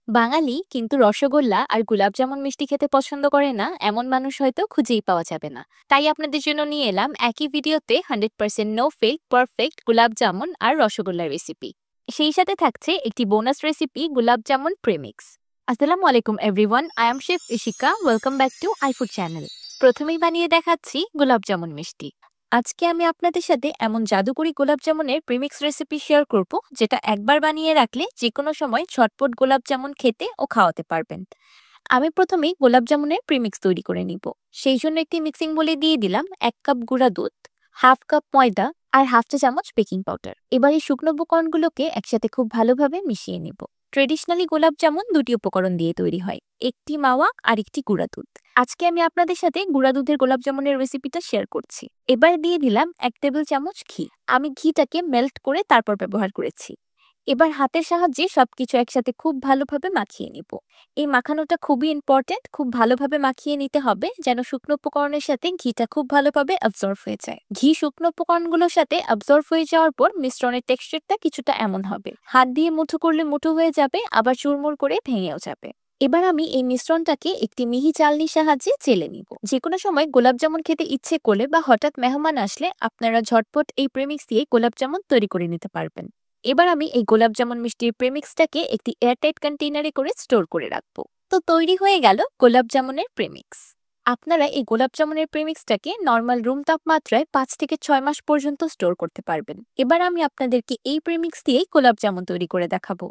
বাঙালি কিন্তু রসগোল্লা আর গোলাপজামুন মিষ্টি খেতে পছন্দ করে না এমন মানুষ হয়তো খুঁজেই পাওয়া যাবে না। তাই আপনাদের জন্য নিয়ে এলাম একই ভিডিওতে 100% নো ফেক পারফেক্ট গোলাপজামুন আর রসগোল্লার রেসিপি। সেই সাথে থাকছে একটি বোনাস রেসিপি গোলাপজামুন প্রেমিক্স। আসসালামু আলাইকুম everyone, I am chef Ishika. Welcome back to আইফুড channel. প্রথমেই বানিয়ে দেখাচ্ছি গোলাপজামুন মিষ্টি। আজকে আমি আপনাদের সাথে এমন জাদুকরি গোলাপজামুনের প্রিমিক্স রেসিপি শেয়ার করব, যেটা একবার বানিয়ে রাখলে যে কোনো সময় ঝটপট গোলাপজামুন খেতে ও খাওয়াতে পারবেন। আমি প্রথমেই গোলাপজামুনের প্রিমিক্স তৈরি করে নিব। সেই জন্য একটি মিক্সিং বলে দিয়ে দিলাম 1 কাপ গুঁড়া দুধ, হাফ কাপ ময়দা আর হাফ চা চামচ বেকিং পাউডার। এবার এই শুকনো উপকরণগুলোকে একসাথে খুব ভালোভাবে মিশিয়ে নিব। ট্রেডিশনালি গোলাপজামুন দুটি উপকরণ দিয়ে তৈরি হয়, একটি মাওয়া আর একটি গুঁড়া দুধ। আজকে আমি আপনাদের সাথে গুঁড়া দুধের গোলাপজামুনের রেসিপিটা শেয়ার করছি। এবার দিয়ে দিলাম 1 টেবিল চামচ ঘি। আমি ঘিটাকে মেল্ট করে তারপর ব্যবহার করেছি। এবার হাতের সাহায্যে সবকিছু একসাথে খুব ভালোভাবে মাখিয়ে নিব। এই মাখানোটা খুবই ইম্পর্টেন্ট, খুব ভালোভাবে মাখিয়ে নিতে হবে যেন শুকনো উপকরণের সাথে ঘিটা খুব ভালোভাবে অ্যাবজর্ব হয়ে যায়। ঘি শুকনো উপকরণগুলোর সাথে অ্যাবজর্ব হয়ে যাওয়ার পর মিশ্রণের টেক্সচারটা কিছুটা এমন হবে, হাত দিয়ে মুঠো করলে মুঠো হয়ে যাবে, আবার চুরমুর করে ভেঙেও যাবে। এবার আমি এই মিশ্রণটাকে একটি মিহি চালনির সাহায্যে চেলে নিব। যে কোনো সময় গোলাপজামুন খেতে ইচ্ছে করলে বা হঠাৎ মেহমান আসলে আপনারা ঝটপট এই প্রেমিক্স দিয়ে গোলাপজামুন তৈরি করে নিতে পারবেন। এবার আমি এই গোলাপজামুন মিষ্টির প্রেমিক্সটাকে একটি এয়ারটাইট কন্টেইনারে করে স্টোর করে রাখবো। তো তৈরি হয়ে গেল গোলাপজামুনের প্রেমিক্স। আপনারা এই গোলাপজামুনের প্রেমিক্সটাকে নর্মাল রুম তাপমাত্রায় 5 থেকে 6 মাস পর্যন্ত স্টোর করতে পারবেন। এবার আমি আপনাদেরকে এই প্রেমিক্স দিয়েই গোলাপজামুন তৈরি করে দেখাবো।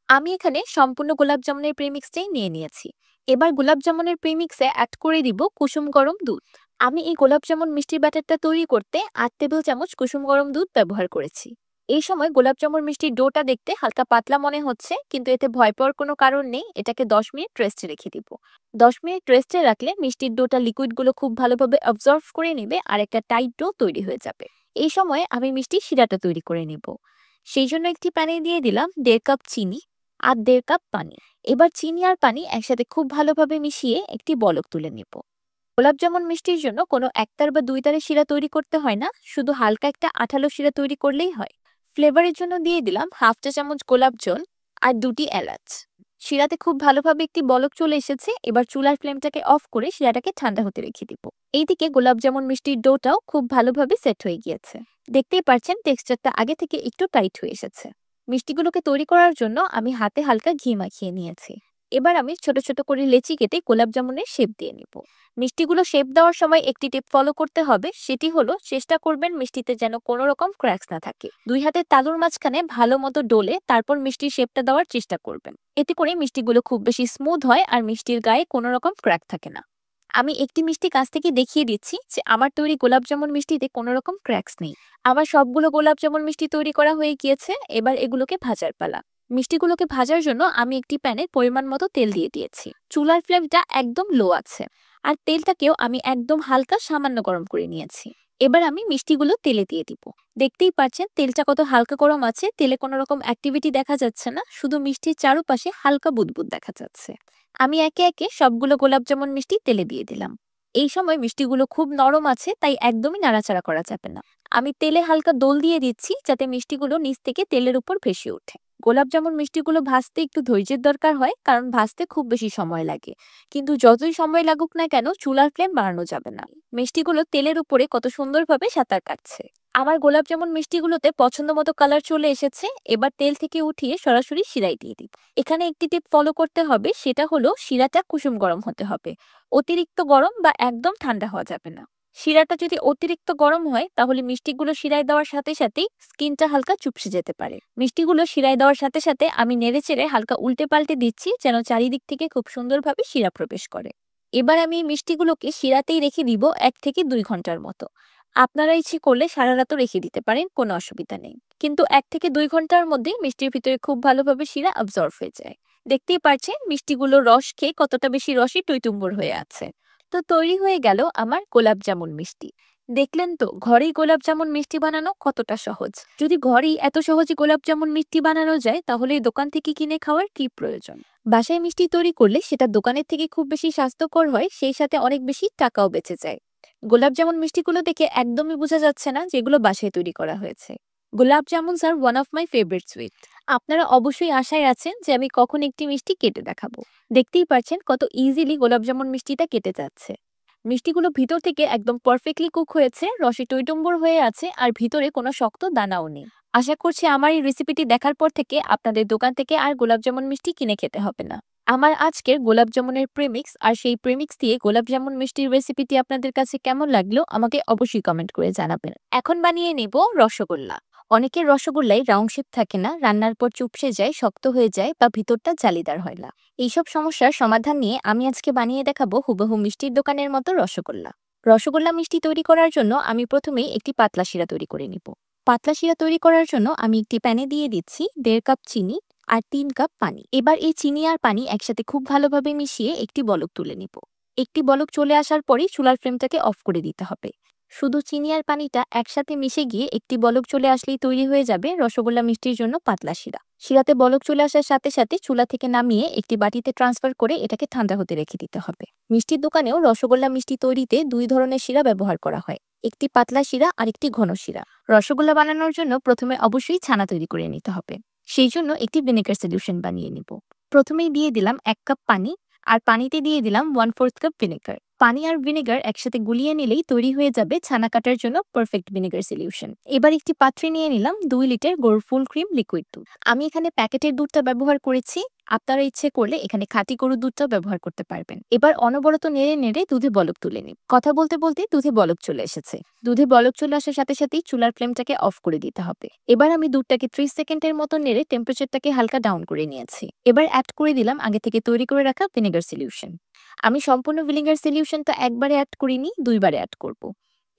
আমি এখানে সম্পূর্ণ গোলাপজামুনের প্রেমিক্সটাই নিয়ে নিয়েছি। এবার গোলাপজামুনের প্রেমিক্সে অ্যাড করে দিব কুসুম গরম দুধ। আমি এই গোলাপজামুন মিষ্টির ব্যাটারটা তৈরি করতে 8 টেবিল চামচ কুসুম গরম দুধ ব্যবহার করেছি। এই সময় গোলাপজামুন মিষ্টির ডোটা দেখতে হালকা পাতলা মনে হচ্ছে, কিন্তু এতে ভয় পাওয়ার কোনো কারণ নেই। এটাকে 10 মিনিট রেস্টে রেখে দিব। 10 মিনিট রেস্টে রাখলে মিষ্টির ডোটা লিকুইডগুলো খুব ভালোভাবে অবজর্ভ করে নেবে আর একটা টাইট ডো তৈরি হয়ে যাবে। এই সময় আমি মিষ্টির শিরাটা তৈরি করে নেব। সেই জন্য একটি প্যানে দিয়ে দিলাম 1.5 কাপ চিনি আর 1.5 কাপ পানি। এবার চিনি আর পানি একসাথে খুব ভালোভাবে মিশিয়ে একটি বলক তুলে নেব। গোলাপজামুন মিষ্টির জন্য কোনো একতার বা দুই তারের শিরা তৈরি করতে হয় না, শুধু হালকা একটা আঠালো শিরা তৈরি করলেই হয়। ফ্লেভারের জন্য দিয়ে দিলাম হাফ চা চামচ গোলাপ জল আর 2টি এলাচ। শিরাতে খুব ভালোভাবে একটি বলক চলে এসেছে। এবার চুলার ফ্লেমটাকে অফ করে শিরাটাকে ঠান্ডা হতে রেখে দিব। এইদিকে গোলাপজামুন মিষ্টির ডোটাও খুব ভালোভাবে সেট হয়ে গিয়েছে। দেখতেই পাচ্ছেন টেক্সচারটা আগে থেকে একটু টাইট হয়ে এসেছে। মিষ্টিগুলোকে তৈরি করার জন্য আমি হাতে হালকা ঘি মাখিয়ে নিয়েছি। এবার আমি ছোট ছোট করে লেচি কেটে গোলাপজামুনের শেপ দিয়ে নিব। মিষ্টিগুলো শেপ দেওয়ার সময় একটি টিপ ফলো করতে হবে, সেটি হলো চেষ্টা করবেন মিষ্টিতে যেন কোনো রকম ক্র্যাকস না থাকে। দুই হাতের তালুর মাঝখানে ভালো মতো ডলে তারপর মিষ্টির শেপটা দেওয়ার চেষ্টা করবেন। এতে করে মিষ্টিগুলো খুব বেশি স্মুথ হয় আর মিষ্টির গায়ে কোনো রকম ক্র্যাক থাকে না। আমি একটি মিষ্টি কাছ থেকে দেখিয়ে দিচ্ছি যে আমার তৈরি গোলাপজামুন মিষ্টিতে কোনো রকম ক্র্যাকস নেই। আমার সবগুলো গোলাপজামুন মিষ্টি তৈরি করা হয়ে গিয়েছে। এবার এগুলোকে ভাজার পালা। মিষ্টিগুলোকে ভাজার জন্য আমি একটি প্যানে পরিমাণ মতো তেল দিয়ে দিয়েছি। চুলার ফ্লেমটা একদম লো আছে আর তেলটাকেও আমি একদম হালকা সামান্য গরম করে নিয়েছি। এবার আমি মিষ্টিগুলো তেলে দিয়ে দিব। দেখতেই পাচ্ছেন তেলটা কত হালকা গরম আছে, তেলে কোনো রকম অ্যাক্টিভিটি দেখা যাচ্ছে না, শুধু মিষ্টির চারপাশে হালকা বুদবুদ দেখা যাচ্ছে। আমি একে একে সবগুলো গোলাপজামুন মিষ্টি তেলে দিয়ে দিলাম। এই সময় মিষ্টিগুলো খুব নরম আছে, তাই একদমই নাড়াচাড়া করা যাবে না। আমি তেলে হালকা দোল দিয়ে দিচ্ছি যাতে মিষ্টিগুলো নিচ থেকে তেলের উপর ভেসে ওঠে। গোলাপজামুন মিষ্টিগুলো ভাজতে একটু ধৈর্যের দরকার হয়, কারণ ভাজতে খুব বেশি সময় লাগে। কিন্তু যতই সময় লাগুক না কেন চুলার ফ্লেম বাড়ানো যাবে না। মিষ্টিগুলো তেলের উপরে কত সুন্দরভাবে সাঁতার কাটছে। আমার গোলাপজামুন মিষ্টিগুলোতে পছন্দ মতো কালার চলে এসেছে। এবার তেল থেকে উঠিয়ে সরাসরি শিরায় দিয়ে দিব। এখানে একটি টিপ ফলো করতে হবে, সেটা হলো শিরাটা কুসুম গরম হতে হবে। অতিরিক্ত গরম বা একদম ঠান্ডা হওয়া যাবে না। শিরাটা যদি অতিরিক্ত গরম হয় তাহলে মিষ্টিগুলো শিরায় দেওয়ার সাথে সাথেই স্কিনটা হালকা চুপসে যেতে পারে। মিষ্টিগুলো শিরায় দেওয়ার সাথে সাথে আমি নেড়েচেড়ে হালকা উল্টে পাল্টে দিচ্ছি যেন চারিদিক থেকে খুব সুন্দরভাবে শিরা প্রবেশ করে। এবার আমি এই মিষ্টিগুলোকে শিরাতেই রেখে দিব 1 থেকে 2 ঘন্টার মতো। আপনারা ইচ্ছে করলে সারা রাতও রেখে দিতে পারেন, কোনো অসুবিধা নেই। কিন্তু 1 থেকে 2 ঘন্টার মধ্যেই মিষ্টির ভিতরে খুব ভালোভাবে শিরা অবজর্ভ হয়ে যায়। দেখতেই পাচ্ছেন মিষ্টিগুলো রস খেয়ে কতটা বেশি রসই টইটুম্বর হয়ে আছে। তো তৈরি হয়ে গেল আমার গোলাপজামুন মিষ্টি। দেখলেন তো ঘরেই গোলাপজামুন মিষ্টি বানানো কতটা সহজ। যদি ঘরেই এত সহজে গোলাপজামুন মিষ্টি বানানো যায় তাহলে দোকান থেকে কিনে খাওয়ার কি প্রয়োজন। বাসায় মিষ্টি তৈরি করলে সেটা দোকানের থেকে খুব বেশি স্বাস্থ্যকর হয়, সেই সাথে অনেক বেশি টাকাও বেঁচে যায়। গোলাপজামুন মিষ্টিগুলো দেখে একদমই বোঝা যাচ্ছে না যেগুলো বাসায় তৈরি করা হয়েছে। Gulab jamuns are one of my favourite sweet. আপনারা অবশ্যই আশায় আছেন যে আমি কখন একটি মিষ্টি কেটে দেখাবো। দেখতেই পাচ্ছেন কত ইজিলি গোলাপ জামুন মিষ্টিটা কেটে যাচ্ছে। মিষ্টিগুলো ভিতর থেকে একদম পারফেক্টলি কুক হয়েছে, রসে টইটুম্বর হয়ে আছে আর ভিতরে কোনো শক্ত দানাও নেই। আশা করছি আমার এই রেসিপিটি দেখার পর থেকে আপনাদের দোকান থেকে আর গোলাপ জামুন মিষ্টি কিনে খেতে হবে না। আমার আজকের গোলাপ জামুনের প্রেমিক্স আর সেই প্রেমিক্স দিয়ে গোলাপ জামুন মিষ্টির রেসিপিটি আপনাদের কাছে কেমন লাগলো আমাকে অবশ্যই কমেন্ট করে জানাবেন। এখন বানিয়ে নেব রসগোল্লা। অনেকের রসগোল্লায় রাউন্ড শেপ থাকে না, রান্নার পর চুপসে যায়, শক্ত হয়ে যায় বা ভিতরটা জালিদার হয় না। এইসব সমস্যার সমাধান নিয়ে আমি আজকে বানিয়ে দেখাবো হুবহু মিষ্টির দোকানের মতো রসগোল্লা। রসগোল্লা মিষ্টি তৈরি করার জন্য আমি প্রথমেই একটি পাতলা শিরা তৈরি করে নিব। পাতলা শিরা তৈরি করার জন্য আমি একটি প্যানে দিয়ে দিচ্ছি 1.5 কাপ চিনি আর 3 কাপ পানি। এবার এই চিনি আর পানি একসাথে খুব ভালোভাবে মিশিয়ে একটি বলক তুলে নিব। একটি বলক চলে আসার পরেই চুলার ফ্লেমটাকে অফ করে দিতে হবে। শুধু চিনি আর পানিটা একসাথে মিশে গিয়ে একটি বলক চলে আসলেই তৈরি হয়ে যাবে রসগোল্লা মিষ্টির জন্য পাতলা শিরা। শিরাতে বলক চলে আসার সাথে সাথে চুলা থেকে নামিয়ে একটি বাটিতে ট্রান্সফার করে এটাকে ঠান্ডা হতে রেখে দিতে হবে। মিষ্টির দোকানেও রসগোল্লা মিষ্টি তৈরিতে 2 ধরনের শিরা ব্যবহার করা হয়, একটি পাতলা শিরা আর একটি ঘন শিরা। রসগোল্লা বানানোর জন্য প্রথমে অবশ্যই ছানা তৈরি করে নিতে হবে। সেই জন্য একটি ভিনেগার সলিউশন বানিয়ে নিব। প্রথমেই দিয়ে দিলাম 1 কাপ পানি আর পানিতে দিয়ে দিলাম 1/4 কাপ ভিনেগার। পানি আর ভিনেগার একসাথে গুলিয়ে নিলেই তৈরি হয়ে যাবে ছানা কাটার জন্য পারফেক্ট ভিনেগার সলিউশন। এবার একটি পাত্রে নিয়ে নিলাম 2 লিটার গরুর ফুল ক্রিম লিকুইড দুধ। আমি এখানে প্যাকেটের দুধটা ব্যবহার করেছি, আপনারা ইচ্ছে করলে এখানে খাঁটি গরুর দুধটাও ব্যবহার করতে পারবেন। এবার অনবরত নেড়ে নেড়ে দুধে বলক তুলে নিন। কথা বলতে বলতে দুধে বলক চলে এসেছে। দুধে বলক চলে আসার সাথে সাথেই চুলার ফ্লেমটাকে অফ করে দিতে হবে। এবার আমি দুধটাকে 30 সেকেন্ডের মতো নেড়ে টেম্পারেচারটাকে হালকা ডাউন করে নিয়েছি। এবার অ্যাড করে দিলাম আগে থেকে তৈরি করে রাখা ভিনেগার সলিউশন। আমি সম্পূর্ণ ভিনেগার সলিউশনটা একবারে অ্যাড করিনি, 2 বারে অ্যাড করব।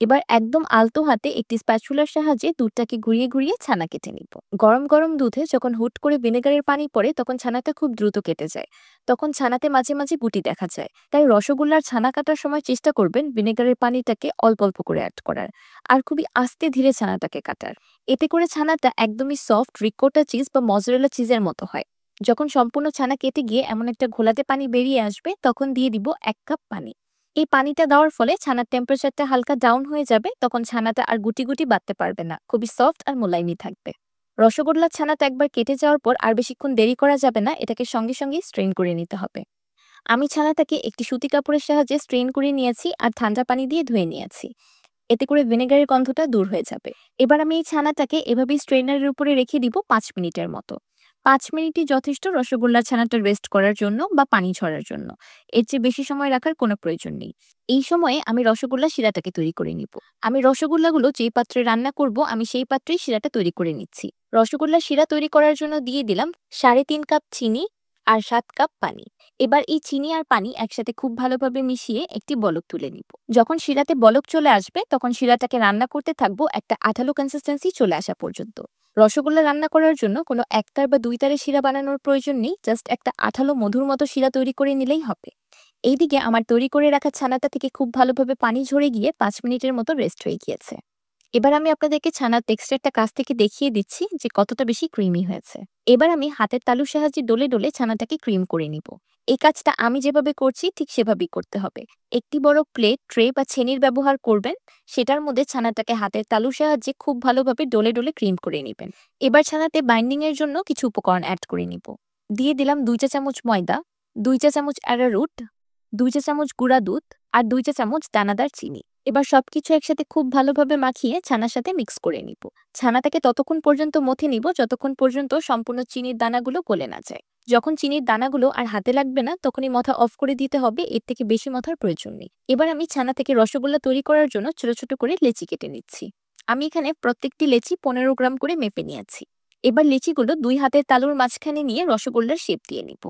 এবার একদম আলতো হাতে একটি স্প্যাচুলার সাহায্যে দুধটাকে ঘুরিয়ে ঘুরিয়ে ছানা কেটে নিব। গরম গরম দুধে যখন হুট করে ভিনেগারের পানি পড়ে তখন ছানাটা খুব দ্রুত কেটে যায়। তখন ছানাতে মাঝে মাঝে গুটি দেখা যায়। তাই রসগোল্লার ছানা কাটার সময় চেষ্টা করবেন ভিনেগারের পানিটাকে অল্প অল্প করে অ্যাড করার আর খুবই আস্তে ধীরে ছানাটাকে কাটার। এতে করে ছানাটা একদমই সফট রিকোটা চিজ বা মজরেলা চিজের মতো হয়। যখন সম্পূর্ণ ছানা কেটে গিয়ে এমন একটা ঘোলাতে পানি বেরিয়ে আসবে তখন দিয়ে দিব 1 কাপ পানি। এই পানিটা দেওয়ার ফলে ছানার টেম্পারেচারটা হালকা ডাউন হয়ে যাবে, তখন ছানাটা আর গুটি গুটি বাঁধতে পারবে না, খুবই সফট আর মোলায়েমই থাকবে। রসগোল্লার ছানাটা একবার কেটে যাওয়ার পর আর বেশিক্ষণ দেরি করা যাবে না, এটাকে সঙ্গে সঙ্গে স্ট্রেন করে নিতে হবে। আমি ছানাটাকে একটি সুতি কাপড়ের সাহায্যে স্ট্রেন করে নিয়েছি আর ঠান্ডা পানি দিয়ে ধুয়ে নিয়েছি। এতে করে ভিনেগারের গন্ধটা দূর হয়ে যাবে। এবার আমি এই ছানাটাকে এভাবেই স্ট্রেনারের উপরে রেখে দিব 5 মিনিটের মতো। 5 মিনিটই যথেষ্ট রসগোল্লার ছানাটা রেস্ট করার জন্য বা পানি ঝরার জন্য। এর চেয়ে বেশি সময় রাখার কোনো প্রয়োজন নেই। এই সময়ে আমি রসগোল্লা শিরাটাকে তৈরি করে নিব। আমি রসগোল্লাগুলো যেই পাত্রে রান্না করব আমি সেই পাত্রেই শিরাটা তৈরি করে নিচ্ছি। রসগোল্লার শিরা তৈরি করার জন্য দিয়ে দিলাম 3.5 কাপ চিনি আর 7 কাপ পানি। এবার এই চিনি আর পানি একসাথে খুব ভালোভাবে মিশিয়ে একটি বলক তুলে নিব। যখন শিরাতে বলক চলে আসবে তখন শিরাটাকে রান্না করতে থাকবো একটা আঠালো কনসিস্টেন্সি চলে আসা পর্যন্ত। রসগোল্লা রান্না করার জন্য কোনো 1 তার বা 2 তারের শিরা বানানোর প্রয়োজন নেই, জাস্ট একটা আঠালো মধুর মতো শিরা তৈরি করে নিলেই হবে। এইদিকে আমার তৈরি করে রাখা ছানাটা থেকে খুব ভালোভাবে পানি ঝরে গিয়ে 5 মিনিটের মতো রেস্ট হয়ে গিয়েছে। এবার আমি আপনাদেরকে ছানার টেক্সচারটা কাছ থেকে দেখিয়ে দিচ্ছি যে কতটা বেশি ক্রিমি হয়েছে। এবার আমি হাতের তালুর সাহায্যে ডলে ডলে ছানাটাকে ক্রিম করে নিব। এই কাজটা আমি যেভাবে করছি ঠিক সেভাবেই করতে হবে। একটি বড় প্লেট, ট্রে বা ছেনির ব্যবহার করবেন। সেটার মধ্যে ছানাটাকে হাতের তালুর সাহায্যে খুব ভালোভাবে ডলে ডলে ক্রিম করে নেবেন। এবার ছানাতে বাইন্ডিং এর জন্য কিছু উপকরণ অ্যাড করে নিব। দিয়ে দিলাম 2 চা চামচ ময়দা, 2 চা চামচ অ্যারারুট, 2 চা চামচ গুঁড়া দুধ আর 2 চা চামচ দানাদার চিনি। এবার সবকিছু একসাথে খুব ভালোভাবে মাখিয়ে ছানার সাথে মিক্স করে নিব। ছানাটাকে ততক্ষণ পর্যন্ত মথে নিব যতক্ষণ পর্যন্ত সম্পূর্ণ চিনির দানাগুলো গলে না যায়। যখন চিনির দানাগুলো আর হাতে লাগবে না তখনই মথা অফ করে দিতে হবে, এর থেকে বেশি মথার প্রয়োজন নেই। এবার আমি ছানা থেকে রসগোল্লা তৈরি করার জন্য ছোট ছোট করে লেচি কেটে নিচ্ছি। আমি এখানে প্রত্যেকটি লেচি 15 গ্রাম করে মেপে নিয়েছি। এবার লেচিগুলো 2 হাতের তালুর মাঝখানে নিয়ে রসগোল্লার শেপ দিয়ে নিব।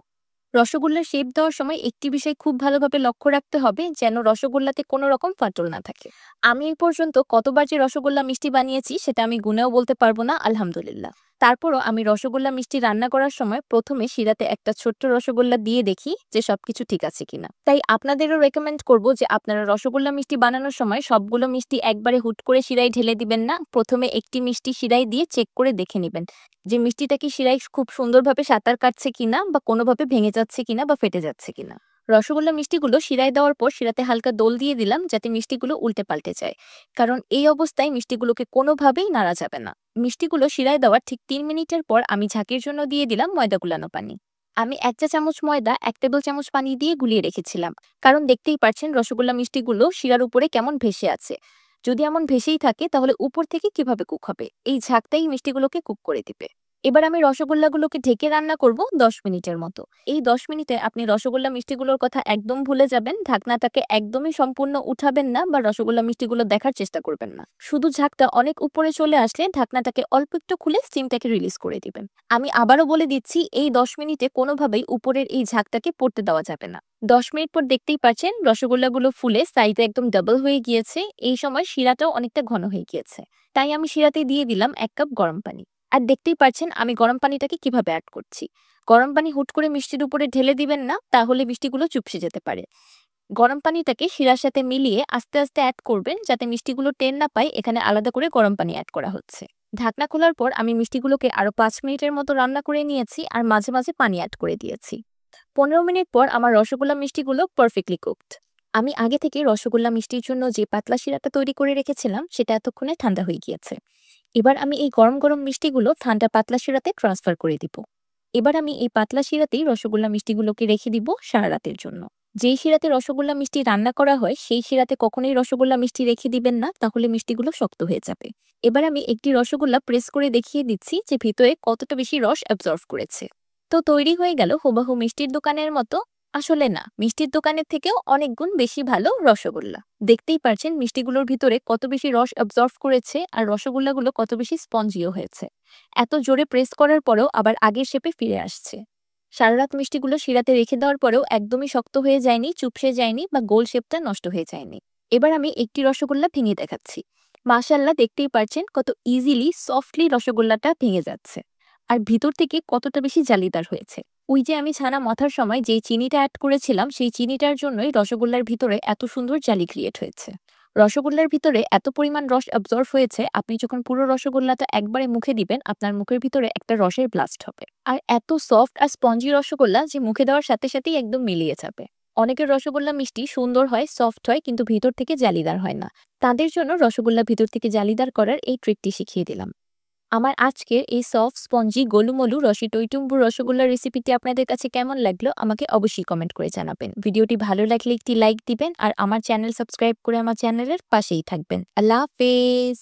রসগোল্লার শেপ দেওয়ার সময় একটি বিষয় খুব ভালোভাবে লক্ষ্য রাখতে হবে যেন রসগোল্লাতে কোনো রকম ফাটল না থাকে। আমি এই পর্যন্ত কতবার যে রসগোল্লা মিষ্টি বানিয়েছি সেটা আমি গুনেও বলতে পারবো না, আলহামদুলিল্লাহ। তারপরও আমি রসগোল্লা মিষ্টি রান্না করার সময় প্রথমে শিরাতে একটা ছোট্ট রসগোল্লা দিয়ে দেখি যে সবকিছু ঠিক আছে কিনা। তাই আপনাদেরও রেকমেন্ড করব যে আপনারা রসগোল্লা মিষ্টি বানানোর সময় সবগুলো মিষ্টি একবারে হুট করে শিরায় ঢেলে দিবেন না, প্রথমে একটি মিষ্টি শিরায় দিয়ে চেক করে দেখে নেবেন যে মিষ্টিটা কি শিরায় খুব সুন্দরভাবে সাঁতার কাটছে কিনা বা কোনোভাবে ভেঙে যাচ্ছে কিনা বা ফেটে যাচ্ছে কিনা। রসগোল্লা মিষ্টিগুলো শিরায় দেওয়ার পর শিরাতে হালকা দোল দিয়ে দিলাম যাতে মিষ্টিগুলো উল্টে পাল্টে যায়, কারণ এই অবস্থায় মিষ্টিগুলোকে কোনোভাবেই নাড়া যাবে না। মিষ্টিগুলো শিরায় দেওয়ার ঠিক 3 মিনিটের পর আমি ঝাঁকের জন্য দিয়ে দিলাম ময়দা গুলানো পানি। আমি 1 চা চামচ ময়দা 1 টেবিল চামচ পানি দিয়ে গুলিয়ে রেখেছিলাম, কারণ দেখতেই পাচ্ছেন রসগোল্লা মিষ্টিগুলো শিরার উপরে কেমন ভেসে আছে। যদি এমন ভেসেই থাকে তাহলে উপর থেকে কিভাবে কুক হবে? এই ঝাঁকটাই মিষ্টিগুলোকে কুক করে দিবে। এবার আমি রসগোল্লাগুলোকে ঢেকে রান্না করব 10 মিনিটের মতো। এই 10 মিনিটে আপনি রসগোল্লা মিষ্টিগুলোর কথা একদম ভুলে যাবেন, ঢাকনাটাকে একদমই সম্পূর্ণ উঠাবেন না বা রসগোল্লা মিষ্টিগুলো দেখার চেষ্টা করবেন না। শুধু ঝাঁকটা অনেক উপরে চলে আসলে ঢাকনাটাকে অল্প একটু খুলে স্টিমটাকে রিলিজ করে দিবেন। আমি আবারও বলে দিচ্ছি, এই 10 মিনিটে কোনোভাবেই উপরের এই ঝাঁকটাকে পড়তে দেওয়া যাবে না। 10 মিনিট পর দেখতেই পাচ্ছেন রসগোল্লাগুলো ফুলে সাইজে একদম ডাবল হয়ে গিয়েছে। এই সময় শিরাটাও অনেকটা ঘন হয়ে গিয়েছে। তাই আমি শিরাতে দিয়ে দিলাম 1 কাপ গরম পানি। আর দেখতেই পাচ্ছেন আমি গরম পানিটাকে কিভাবে অ্যাড করছি। গরম পানি হুট করে মিষ্টির উপরে ঢেলে দিবেন না, তাহলে মিষ্টিগুলো চুপসে যেতে পারে। গরম পানিটাকে শিরার সাথে মিলিয়ে আস্তে আস্তে অ্যাড করবেন যাতে মিষ্টিগুলো টের না পায়। এখানে আলাদা করে গরম পানি অ্যাড করা হচ্ছে। ঢাকনা খোলার পর আমি মিষ্টিগুলোকে আরো 5 মিনিটের মতো রান্না করে নিয়েছি আর মাঝে মাঝে পানি অ্যাড করে দিয়েছি। 15 মিনিট পর আমার রসগোল্লা মিষ্টিগুলো পারফেক্টলি কুকড। আমি আগে থেকে রসগোল্লা মিষ্টির জন্য যে পাতলা শিরাটা তৈরি করে রেখেছিলাম সেটা এতক্ষণে ঠান্ডা হয়ে গিয়েছে। এবার আমি এই গরম গরম মিষ্টিগুলো ঠান্ডা পাতলা শিরাতে ট্রান্সফার করে দিব। এবার আমি এই পাতলা শিরাতেই রসগোল্লা মিষ্টিগুলোকে রেখে দিব সারা রাতের জন্য। যেই শিরাতে রসগোল্লা মিষ্টি রান্না করা হয় সেই শিরাতে কখনোই রসগোল্লা মিষ্টি রেখে দিবেন না, তাহলে মিষ্টিগুলো শক্ত হয়ে যাবে। এবার আমি একটি রসগোল্লা প্রেস করে দেখিয়ে দিচ্ছি যে ভিতরে কতটা বেশি রস অ্যাবজর্ব করেছে। তো তৈরি হয়ে গেল হুবহু মিষ্টির দোকানের মতো। আসলে না, মিষ্টির দোকানের থেকেও অনেক গুণ বেশি ভালো রসগোল্লা। দেখতেই পারছেন মিষ্টিগুলোর ভিতরে কত বেশি রস অ্যাবজর্ব করেছে আর রসগোল্লাগুলো কত বেশি স্পঞ্জিও হয়েছে। এত জোরে প্রেস করার পরেও আবার আগের শেপে ফিরে আসছে। সারা রাত মিষ্টিগুলো শিরাতে রেখে দেওয়ার পরেও একদমই শক্ত হয়ে যায়নি, চুপসে যায়নি বা গোল শেপটা নষ্ট হয়ে যায়নি। এবার আমি একটি রসগোল্লা ভেঙে দেখাচ্ছি। মাশাআল্লাহ, দেখতেই পারছেন কত ইজিলি সফটলি রসগোল্লাটা ভেঙে যাচ্ছে। আর ভিতর থেকে কতটা বেশি জালিদার হয়েছে। ওই যে আমি ছানা মাথার সময় যেই চিনিটা অ্যাড করেছিলাম সেই চিনিটার জন্যই রসগোল্লার ভিতরে এত সুন্দর জালি ক্রিয়েট হয়েছে। রসগোল্লার ভিতরে এত পরিমাণ রস অ্যাবজর্ব হয়েছে, আপনি যখন পুরো রসগোল্লাটা একবারে মুখে দিবেন আপনার মুখের ভিতরে একটা রসের ব্লাস্ট হবে। আর এত সফট আর স্পঞ্জি রসগোল্লা যে মুখে দেওয়ার সাথে সাথেই একদম মিলিয়ে যাবে। অনেকের রসগোল্লা মিষ্টি সুন্দর হয়, সফট হয়, কিন্তু ভিতর থেকে জালিদার হয় না। তাদের জন্য রসগোল্লা ভিতর থেকে জালিদার করার এই ট্রিকটি শিখিয়ে দিলাম। আমার আজকের এই সফট স্পঞ্জি গোলুমলু রসি টইটুম্বুর রসগোল্লার রেসিপিটি আপনাদের কাছে কেমন লাগলো আমাকে অবশ্যই কমেন্ট করে জানাবেন। ভিডিওটি ভালো লাগলে একটি লাইক দিবেন আর আমার চ্যানেল সাবস্ক্রাইব করে আমার চ্যানেলের পাশেই থাকবেন। আল্লাহ হাফেজ।